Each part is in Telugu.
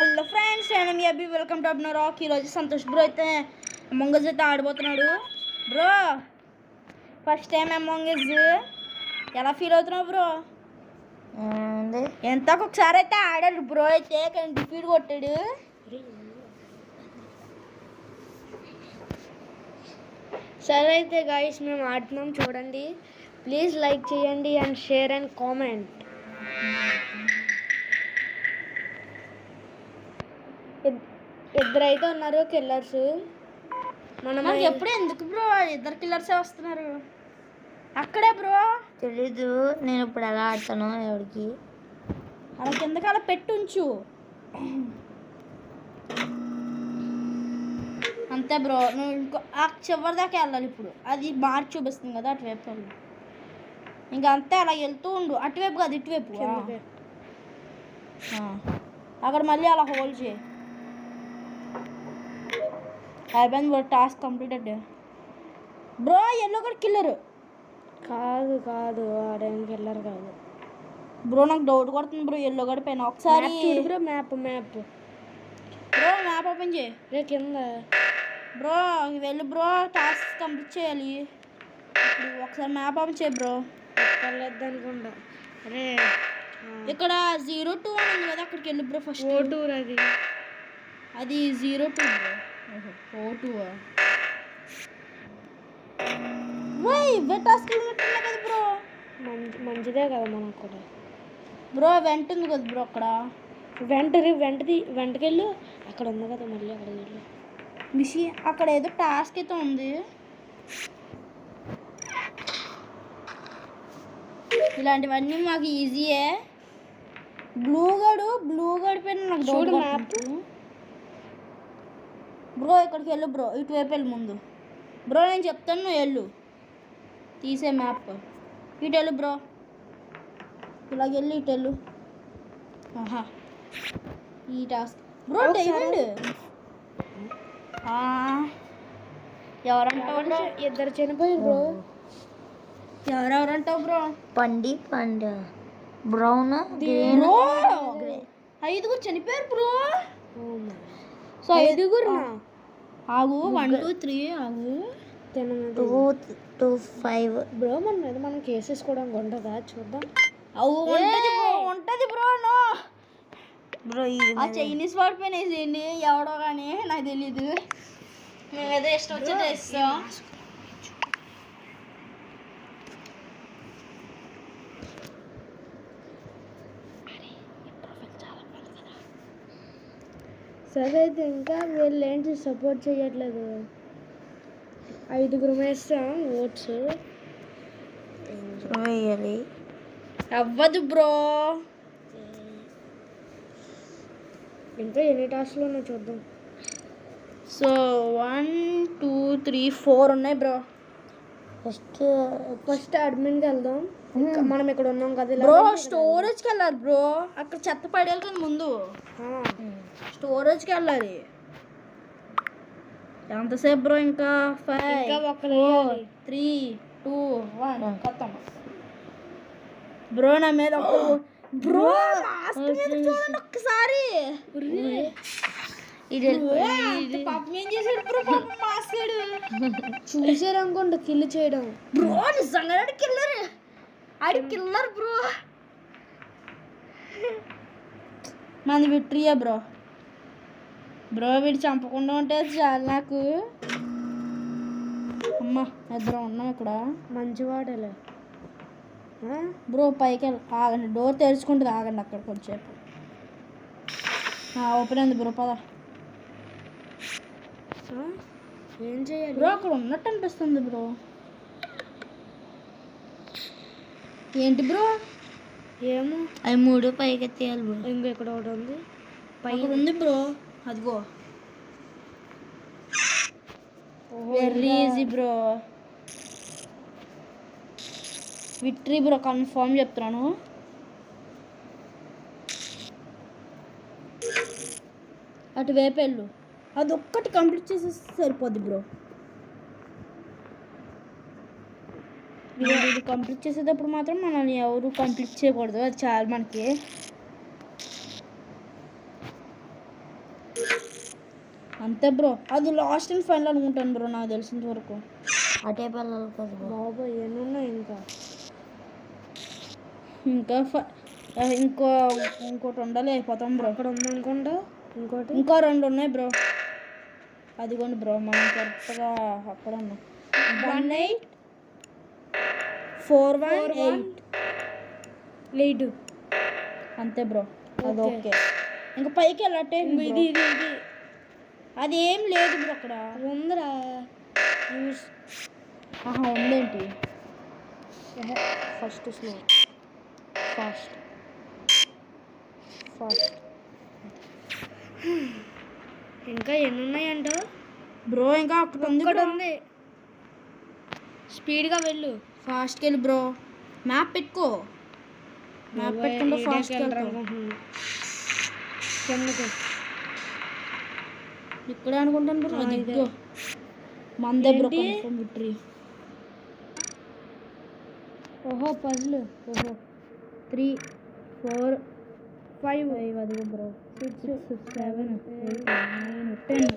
హలో ఫ్రెండ్స్, నేను మీ Abhi. Welcome to Abno Rock. ఈరోజు సంతోష్ బ్రో అయితే అమంగజ్ అయితే ఆడిపోతున్నాడు. బ్రో ఫస్ట్ టైం అమంగజ్, ఎలా ఫీల్ అవుతున్నావు బ్రో? ఎంత ఒకసారి అయితే ఆడాడు బ్రో, అయితే కానీ డిఫీట్ కొట్టాడు. సరే అయితే గైస్, మేము ఆడుతున్నాం చూడండి. ప్లీజ్ లైక్ చేయండి అండ్ షేర్ అండ్ కామెంట్. ఇద్దరైతే ఉన్నారు కిల్లర్స్. మనం ఎప్పుడు ఎందుకు బ్రో ఇద్దరు కిల్లర్సే వస్తున్నారు అక్కడే బ్రో? తెలీదు నేను ఇప్పుడు ఎలా ఆడతాను ఎవరికి. అలా కిందకి అలా పెట్టుంచు అంతే బ్రో. నువ్వు ఇంకో ఆ చివరి దాకా వెళ్ళాలి. ఇప్పుడు అది మార్చి చూపిస్తుంది కదా అటువైపు వెళ్ళి, ఇంకా అంతే అలా వెళ్తూ ఉండు. అటువైపు కాదు ఇటువైపు. అక్కడ మళ్ళీ అలా హోల్డ్ చేయి. అయిపోయింది bro, task completed. Bro yellow కూడా కిల్లరు కాదు కాదు, ఆడేం కిల్లర్ కాదు బ్రో. నాకు డౌట్ కొడుతుంది బ్రో, ఎల్లో గడి పైన ఒకసారి bro. Map map bro, map open చేయి. రే కింద బ్రో వెళ్ళు బ్రో, టాస్క్ కంప్లీట్ చేయాలి. ఇప్పుడు ఒకసారి మ్యాప్ ఓపెన్ చేయి బ్రో. పర్లేదు అనుకుంటా. అరే ఇక్కడ 02 అని ఉంది కదా, అక్కడికి వెళ్ళు బ్రో. ఫస్ట్ ఓటూర్ అది 02 బ్రో. O2 టాస్క్ కదా బ్రో. మంచిదే కదా మనకు కూడా బ్రో. వెంట ఉంది కదా బ్రో అక్కడ. వెంటకెళ్ళు, అక్కడ ఉంది కదా మళ్ళీ అక్కడికి వెళ్ళు. మిషి అక్కడ ఏదో టాస్క్ అయితే ఉంది. ఇలాంటివన్నీ మాకు ఈజీయే. బ్లూ గడు పైన నాకు డౌట్ మ్యాప్ బ్రో. ఇక్కడికి వెళ్ళు బ్రో, ఇటువైపు వెళ్ళు ముందు బ్రో. నేను చెప్తాను, నువ్వు వెళ్ళు. తీసే మ్యాప్. ఇటు వెళ్ళు బ్రో, ఇలాగ వెళ్ళి ఇటు వెళ్ళు. ఈ టాస్క్ బ్రో డైమండ్. ఎవరంటావు బ్రో? ఇద్దరు చనిపోయారు బ్రో. ఎవరెవరంటావు బ్రో? పండు బ్రౌన్ బ్రో. 5 చనిపోయారు బ్రో. సో 5 ఆగు, 1 2 3 ఆగు. 2 2 5 బ్రో. మన మీద మనం కేసెస్ కూడా ఉంటుందా చూద్దాం. ఉంటది బ్రో. నో బ్రో, ఆ చైనీస్ వాడి పైన వేసేయండి ఎవడో కానీ, నాకు తెలీదు. మేమేదో ఇష్టం వచ్చేది ఇస్తాం. సరే అయితే ఇంకా వీళ్ళు ఏంటి సపోర్ట్ చేయట్లేదు. 5 వేస్తాం ఓట్స్. వేయాలి. అవ్వదు బ్రో. ఇంకా ఎన్ని టాస్క్లు ఉన్నాయో చూద్దాం. సో 1 2 3 4 ఉన్నాయి బ్రో. ఫస్ట్ అడ్మిన్కి వెళ్దాం. మనం ఇక్కడ ఉన్నాం కదా బ్రో. స్టోరేజ్కి వెళ్ళాలి బ్రో. అక్కడ చెత్త పడేయాలి కదా ముందు. స్టోరేజ్కి వెళ్ళాలి. ఎంతసేపు బ్రో? ఇంకా 5 4 3 2 1 ఖతం బ్రో. నా మీద బ్రో ఒక్కసారి పాపం ఏం చేశాడు బ్రో? పాపం మాసాడు. చూసారు అనుకోండి కిల్ చేయడం బ్రో. నిజంగా కిల్లర్, ఆడి కిల్లర్ బ్రో. మనది విక్టరీయా బ్రో. బ్రో వీడు చంపకుండా ఉంటే చాలు నాకు. అమ్మా ఇద్దరం ఉన్నాం ఇక్కడ. మంచివాడలే బ్రో. పైకి ఆగండి, డోర్ తెరుచుకుంటుంది. ఆగండి అక్కడ కొంచెంసేపు. ఓపెన్ అయింది బ్రో. పద. ఏం చేయాలి బ్రో? అక్కడ ఉన్నట్టు అనిపిస్తుంది బ్రో. ఏంటి బ్రో? ఏమో. అవి 3 పైకి ఎత్తేయాలి బ్రో. ఇంకెక్కడ ఒకటి ఉంది పైకి ఉంది బ్రో. అదిగో. Very easy bro. Victory bro, confirm చెప్తున్నాను. అటువైపు వెళ్ళు. అదొక్కటి కంప్లీట్ చేసేస్తే సరిపోద్ది బ్రో. ఇది కంప్లీట్ చేసేటప్పుడు మాత్రం మనల్ని ఎవరు కంప్లీట్ చేయకూడదు. అది చాలా మనకి అంతే బ్రో, అది లాస్ట్ అండ్ ఫైనల్ అనుకుంటాను బ్రో నాకు తెలిసినంత వరకు. అటే పిల్లలు కదా బ్రో. బాబోయ్ ఎన్ని ఉన్నాయి ఇంకా? ఇంకా ఇంకోటి ఉండాలి అయిపోతాం బ్రో. అక్కడ ఉందనుకుంటా ఇంకోటి. ఇంకో 2 ఉన్నాయి బ్రో. అదిగోండి బ్రో, మనం కరెక్ట్గా అక్కడ ఉన్నాం. 18418. అంతే బ్రో, అది ఓకే. ఇంకా పైకి వెళ్ళట్టే ఇది అది ఏం లేదు బ్రో అక్కడ. ఉందిరా. ఆహా ఉందేంటి? ఫస్ట్ స్లో ఫాస్ట్ ఇంకా ఎన్ని ఉన్నాయంట బ్రో? ఇంకా ఒకటి ఉంది ఒకటి బ్రో. ఉంది. స్పీడ్గా వెళ్ళు. ఫాస్ట్కి వెళ్ళి బ్రో. మ్యాప్ పెట్టుకో. మ్యాప్ పెట్టుకుంటే ఫాస్ట్కి వెళ్తాం. కిందకి ఇక్కడే అనుకుంటాను బ్రో. అది ఇదిగో మందే బ్రో, ఏంటి? Confirm victory. ఓహో పజిల్. ఓహో 3 4 5 అదిగో బ్రో. 6 7 8 9 10.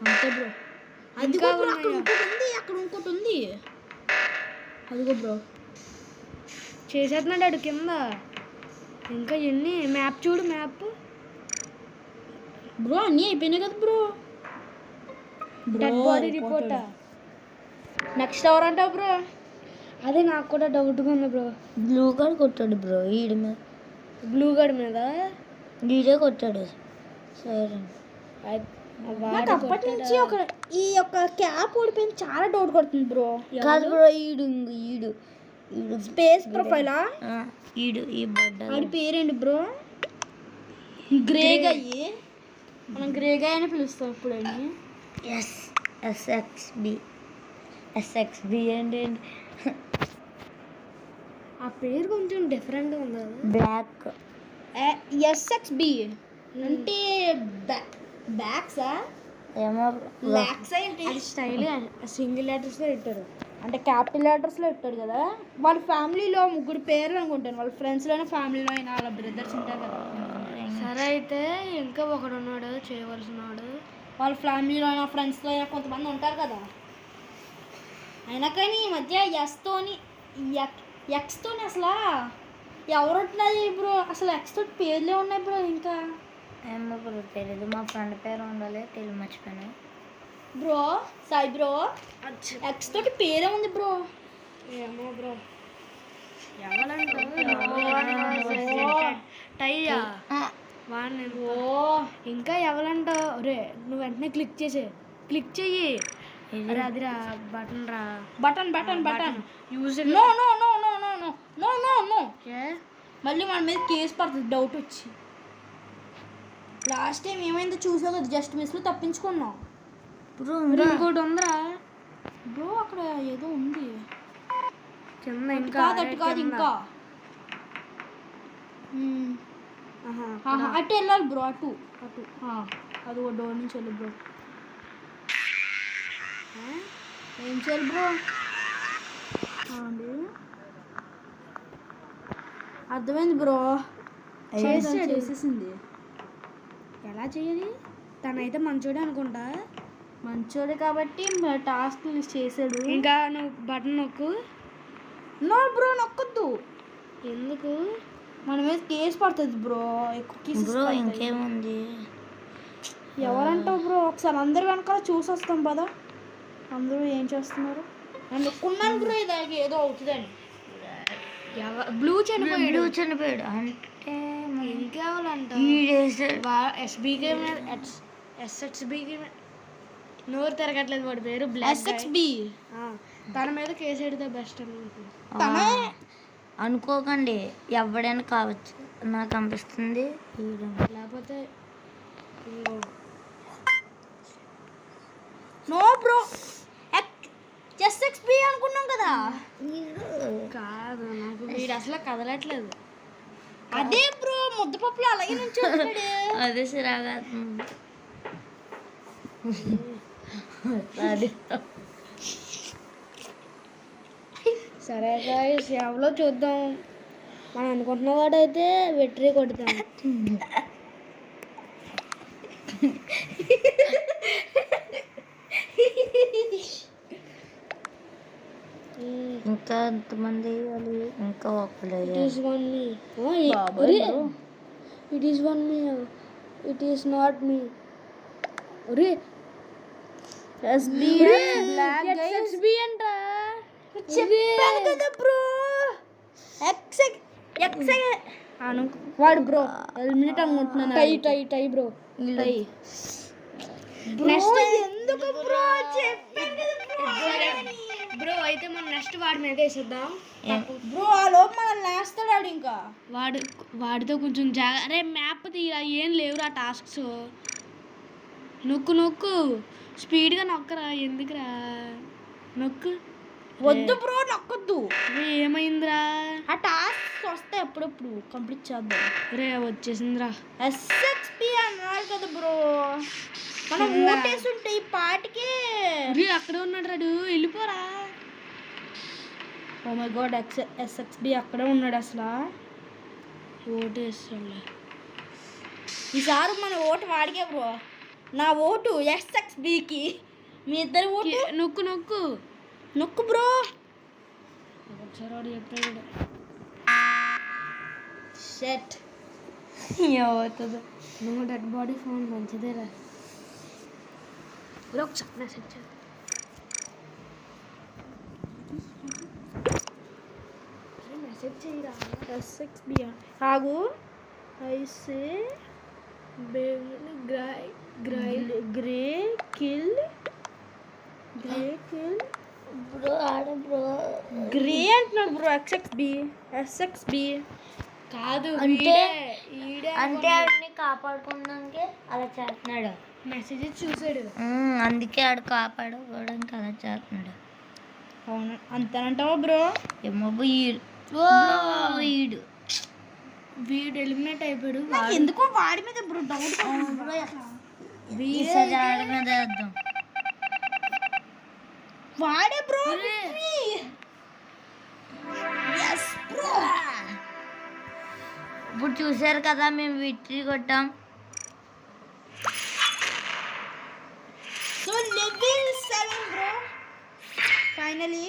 అంతే బ్రో. అదిగో బ్రో, అక్కడ ఇంకోటి ఉంది, అక్కడ ఇంకోటి ఉంది. అదిగో బ్రో, చేసేస్తున్నాడు కింద. ఇంకా ఎన్ని? మ్యాప్ చూడు, మ్యాప్. బ్రో అన్నీ అయిపోయినాయి కదా బ్రో. డెడ్ బాడీ రిపోర్టా? నెక్స్ట్ ఎవరు అంటావు బ్రో? అదే నాకు కూడా డౌట్గా ఉంది బ్రో. బ్లూ కార్డ్ కొట్టాడు బ్రో ఈడి మీద. బ్లూ గడ్ మీద ఈడే కొట్టాడు. సరే నాకు అప్పటి నుంచి ఈ యొక్క క్యాప్ ఓడిపోయింది చాలా డౌట్ కొడుతుంది బ్రో. కాదు బ్రో, ఈడు ఈడు ఈడు స్పేస్ ప్రొఫైలా? ఈడు ఈ బడ్డ వాడి పేరేంటి బ్రో? గ్రేగయ్యి. మనం గ్రేగయ్య అని పిలుస్తాం ఇప్పుడని. ఎస్ఎక్స్బి. అంటే ఏంటి? ఆ పేరు కొంచెం డిఫరెంట్గా ఉంది కదా. బ్లాక్. ఎస్ఎక్స్బి అంటే బ్యాక్సా ఏమో బ్లాక్సా ఏంటి? అది స్టైల్గా సింగిల్ లెటర్స్లో పెట్టారు. అంటే క్యాపిటల్ లెటర్స్లో ఇట్టాడు కదా. వాళ్ళ ఫ్యామిలీలో 3 పేర్లు అనుకుంటాను. వాళ్ళ ఫ్రెండ్స్లోనే ఫ్యామిలీలో అయినా వాళ్ళ బ్రదర్స్ ఉంటారు కదా. సరే అయితే ఇంకా ఒకడు ఉన్నాడు చేయవలసినవాడు. వాళ్ళ ఫ్యామిలీలో అయినా ఫ్రెండ్స్లో అయినా కొంతమంది ఉంటారు కదా. అయినా కానీ ఈ మధ్య ఎక్స్తోని అసలు ఎవరు ఉంటున్నది బ్రో? అసలు ఎక్స్ తోటి పేర్లే ఉన్నాయి బ్రో. ఇంకా ఏమో బ్రో తెలీదు. మా ఫ్రెండ్ పేరు ఉండాలి, తెలివి మర్చిపోయాను బ్రో. సాయి బ్రో, ఎక్స్ తోటి పేరే ఉంది బ్రో. ఏమో బ్రో టైయా వాడిని. ఓ ఇంకా ఎవరంటావు రే? నువ్వు వెంటనే క్లిక్ చెయ్యి. అరే అదిరా బటన్ రా. Button use no no no no no no no no no. మళ్ళీ మన మీద కేసు పడుతుంది డౌట్ వచ్చి. లాస్ట్ టైం ఏమైందో చూసావు కదా, జస్ట్ మిస్లో తప్పించుకున్నాం బ్రో. ఇంకోటి ఉందిరా బ్రో. అక్కడ ఏదో ఉంది కింద. అటు ఇంకా కాదు ఇంకా అటు వెళ్ళాలి బ్రో. అటు అది ఒక డోర్ నుంచి వెళ్ళి బ్రో. ఏం చేయాలి బ్రో? అర్థమైంది బ్రో. చేసేసింది. ఎలా చేయాలి? తనైతే మంచోడే అనుకుంటా. మంచోడే కాబట్టి టాస్క్ చేసాడు. ఇంకా నువ్వు బటన్ నొక్కు. నో బ్రో, నొక్కొద్దు. ఎందుకు? మన మీద కేసు పడుతుంది బ్రో. బ్రో ఇంకేముంది? ఎవరంటావు బ్రో? ఒకసారి అందరు వెనకాల చూసి వస్తాం కదా. అందరూ ఏం చేస్తున్నారు? నేను నొక్కున్నాను బ్రో, ఇదానికి ఏదో అవుతుందని. బ్లూ చనిపోయాడు అంటే ఇంకేవాలంట. ఎస్బీకే మీద ఎస్ఎక్స్బీకే నోరు తిరగట్లేదు వాడి పేరు. ఎస్ఎక్స్బి. తన మీద కేసు పెడితే బెస్ట్ అనుకుంటున్నాను. అనుకోకండి, ఎవడైనా కావచ్చు. నాకు అనిపిస్తుంది లేకపోతే నో బ్రో, ఎస్ఎక్స్బి అనుకున్నాం కదా. కాదు, నాకు వీడు అసలు కదలట్లేదు. అదే బ్రో, ముద్దపప్పులు అలాగే నుంచి అదే సిరాగా. సరే గాయ్స్, ఎవరో చూద్దాం. మనం అనుకుంటున్న వాడైతే విక్టరీ కొడతాం. ఇంకా ఎంతమంది వేయాలి? ఇంకా ఒకరు It వేయాలి. is one me. Oh, బాబోయ్ bro. it is one me. It is not me. Ore, SB black guys. XXB అంటా. చెప్పాను కదా బ్రో. ఎక్స్ అను వాడు బ్రో ఎలిమినేట్ అనుకుంటున్నాను. టై బ్రో. టై. నెక్స్ట్ ఎందుకు బ్రో చెప్పాను కదా బ్రో అయితే మనం నెక్స్ట్ వాడి మీద వేసేద్దాం. బ్రో ఆ లోపు మనల్ని వేస్తాడు ఆడు ఇంకా. వాడితో కొంచెం అరే మ్యాప్ తీరా, ఏం లేవురా టాస్క్స్. నొక్కు స్పీడ్గా నొక్కరా, ఎందుకురా నొక్కు. వద్దు బ్రో నొక్కొద్దు. రే ఏమైందిరా? ఆ టాస్క్ వస్తే ఎప్పుడెప్పుడు కంప్లీట్ చేద్దాం. రే వచ్చేసిందిరా. ఎస్ఎక్స్పి అన్నాడు కదా బ్రో, మనం ఓటేసి ఉంటే ఈ పాటికి. రే అక్కడే ఉన్నాడు రాడు, వెళ్ళిపోరా. ఓ మై గాడ్ ఎస్ఎక్స్బి అక్కడే ఉన్నాడు అసలు. ఓటేస్తాడులే. ఈసారి మన ఓటు వాడికే బ్రో. నా ఓటు ఎస్ఎక్స్బికి, మీ ఇద్దరు ఓటు నొక్కు బ్రో. ఒకసారి వాడు చెప్పాడు షట్. ఏమవుతుందో. నువ్వు డెడ్ బాడీ ఫోన్ మంచిదేరా. ఒకసారి మెసేజ్ చేద్దాం. మెసేజ్ చేయరా. ఎస్ఎక్స్బి ఆగు. ఐసే గ్రే కిల్ బ్రో ఆడ బ్రో. గ్రే అంటున్నాడు బ్రో. ఎస్ఎక్స్బి కాదు అంటే ఈడే అంటే ఆడిని కాపాడుకోవడానికి అలా చేస్తున్నాడు. మెసేజ్ చూసాడు. అందుకే ఆడు కాపాడుకోవడానికి అలా చేస్తున్నాడు. అవును అంతేనంటావా బ్రో? ఏమో వీడు ఎలిమినేట్ అయిపోయాడు. నాకు ఎందుకో వాడి మీద బ్రో డౌట్. ఈసారి ఆడి మీద వేద్దాం. వాడే బ్రో. Yes bro. ఇప్పుడు చూసారు కదా మేము విక్టరీ కొట్టాం. So level 7 bro finally.